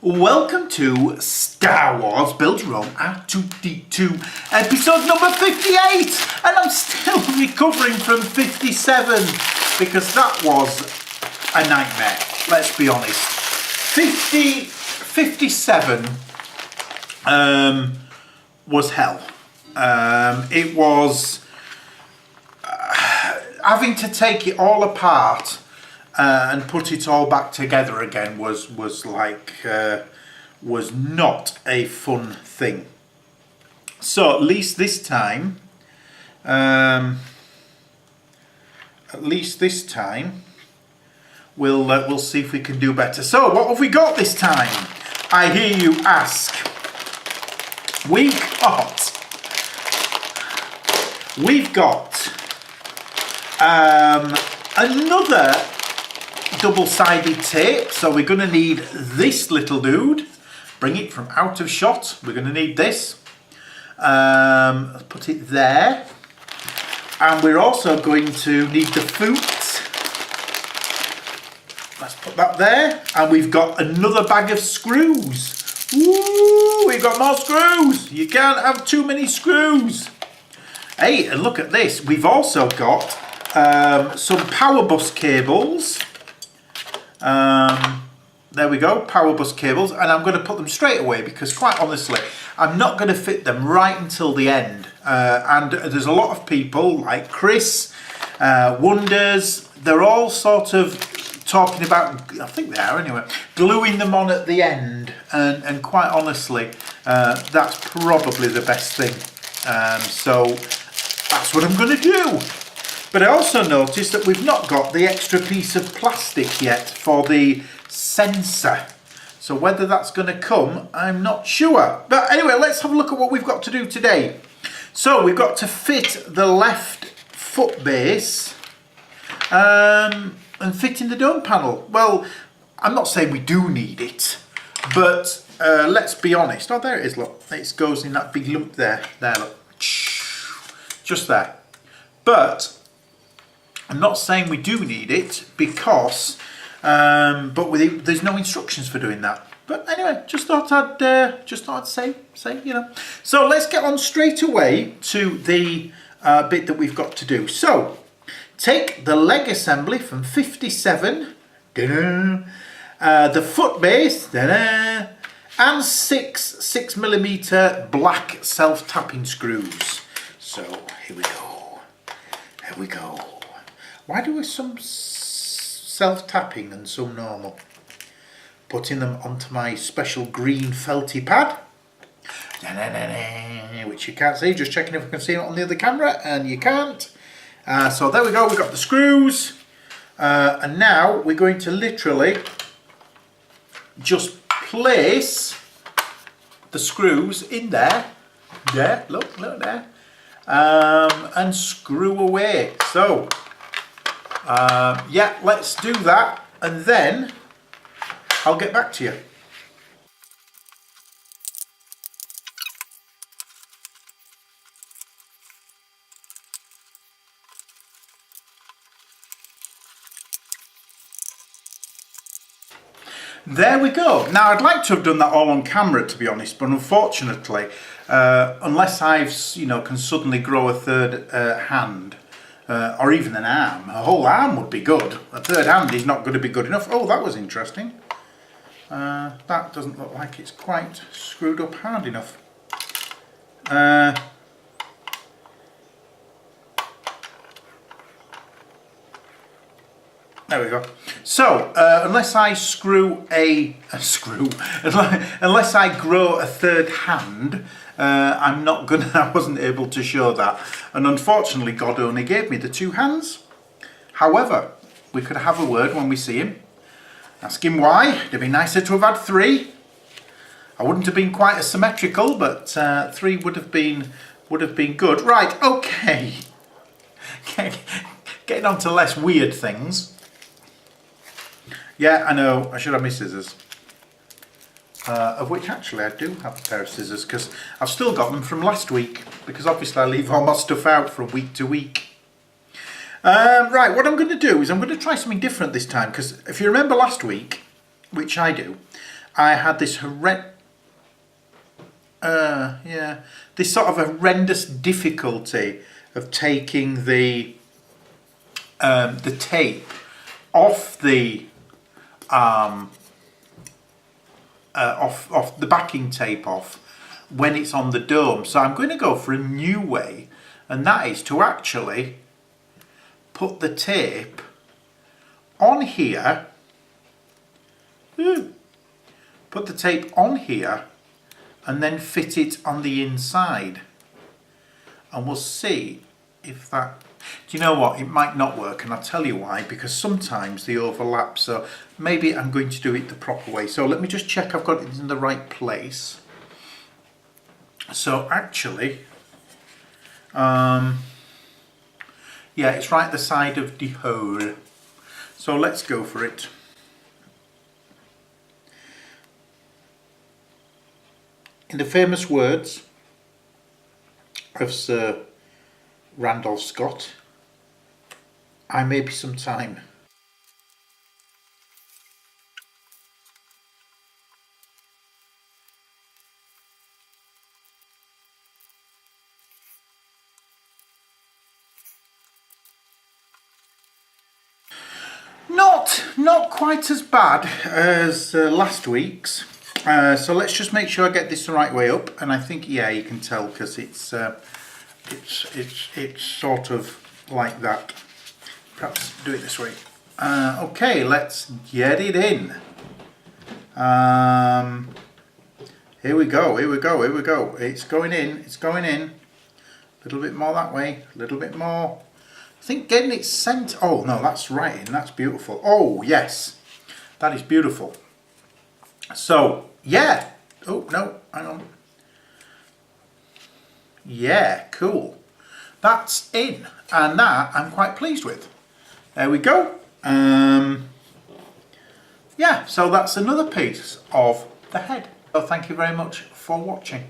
Welcome to Star Wars Build Your Own R2D2 episode number 58, and I'm still recovering from 57 because that was a nightmare, let's be honest. 57 was hell. It was having to take it all apart and put it all back together again was not a fun thing. So at least this time we'll see if we can do better. So what have we got this time, I hear you ask? We've got another double-sided tape, so we're going to need this little dude. Bring it from out of shot. We're going to need this. Let's put it there, and we're also going to need the foot. Let's put that there, and we've got another bag of screws. Woo! We've got more screws. You can't have too many screws. Hey, and look at this. We've also got some power bus cables. There we go, power bus cables, and I'm going to put them straight away because quite honestly I'm not going to fit them right until the end, and there's a lot of people like Chris, Wonders, they're all sort of talking about, I think they are anyway, gluing them on at the end, and quite honestly that's probably the best thing, so that's what I'm going to do. But I also noticed that we've not got the extra piece of plastic yet for the sensor. So whether that's going to come, I'm not sure. But anyway, let's have a look at what we've got to do today. So we've got to fit the left foot base and fit in the dome panel. Well, I'm not saying we do need it, but let's be honest. Oh, there it is, look. It goes in that big lump there. There, look. Just there. But I'm not saying we do need it because, there's no instructions for doing that. But anyway, just thought I'd say, you know. So let's get on straight away to the bit that we've got to do. So take the leg assembly from 57, the foot base, and 6mm black self-tapping screws. So here we go. Here we go. Why do we some self-tapping and some normal? Putting them onto my special green felty pad, which you can't see, just checking if I can see it on the other camera, and you can't. So there we go, we've got the screws, and now we're going to literally just place the screws in there, look there, and screw away. So yeah, let's do that, and then I'll get back to you. There we go. Now I'd like to have done that all on camera, to be honest, but unfortunately, unless I've, can suddenly grow a third hand, or even an arm. A whole arm would be good. A third hand is not going to be good enough. Oh, that was interesting. That doesn't look like it's quite screwed up hard enough. There we go. So, unless I unless I grow a third hand, I wasn't able to show that. And unfortunately, God only gave me the two hands. However, we could have a word when we see him. Ask him why. It'd be nicer to have had three. I wouldn't have been quite as symmetrical, but three would have been good. Right, okay. Getting on to less weird things. Yeah, I know, I should have my scissors. Of which actually I do have a pair of scissors because I've still got them from last week, because obviously I leave all my stuff out from week to week. Right, what I'm going to do is I'm going to try something different this time, because if you remember last week, which I do, I had this this sort of horrendous difficulty of taking the tape off the off the backing tape off when it's on the dome. So I'm going to go for a new way, and that is to actually put the tape on here. Put the tape on here and then fit it on the inside, and we'll see if that, do you know what, it might not work, and I'll tell you why, because sometimes they overlap, so maybe I'm going to do it the proper way. So let me just check I've got it in the right place. So actually, yeah, it's right at the side of the hole, so let's go for it. In the famous words of Sir Randolph Scott, I may be some time. Not quite as bad as last week's. So let's just make sure I get this the right way up, and I think, yeah, you can tell because it's sort of like that. Perhaps do it this way. Okay, let's get it in. Here we go. It's going in. A little bit more that way. A little bit more. I think getting it sent. Oh no, that's right in. That's beautiful. Oh yes, that is beautiful. So yeah. Oh no, hang on. Yeah, cool. That's in, and that I'm quite pleased with. There we go. Yeah, so that's another piece of the head. So thank you very much for watching.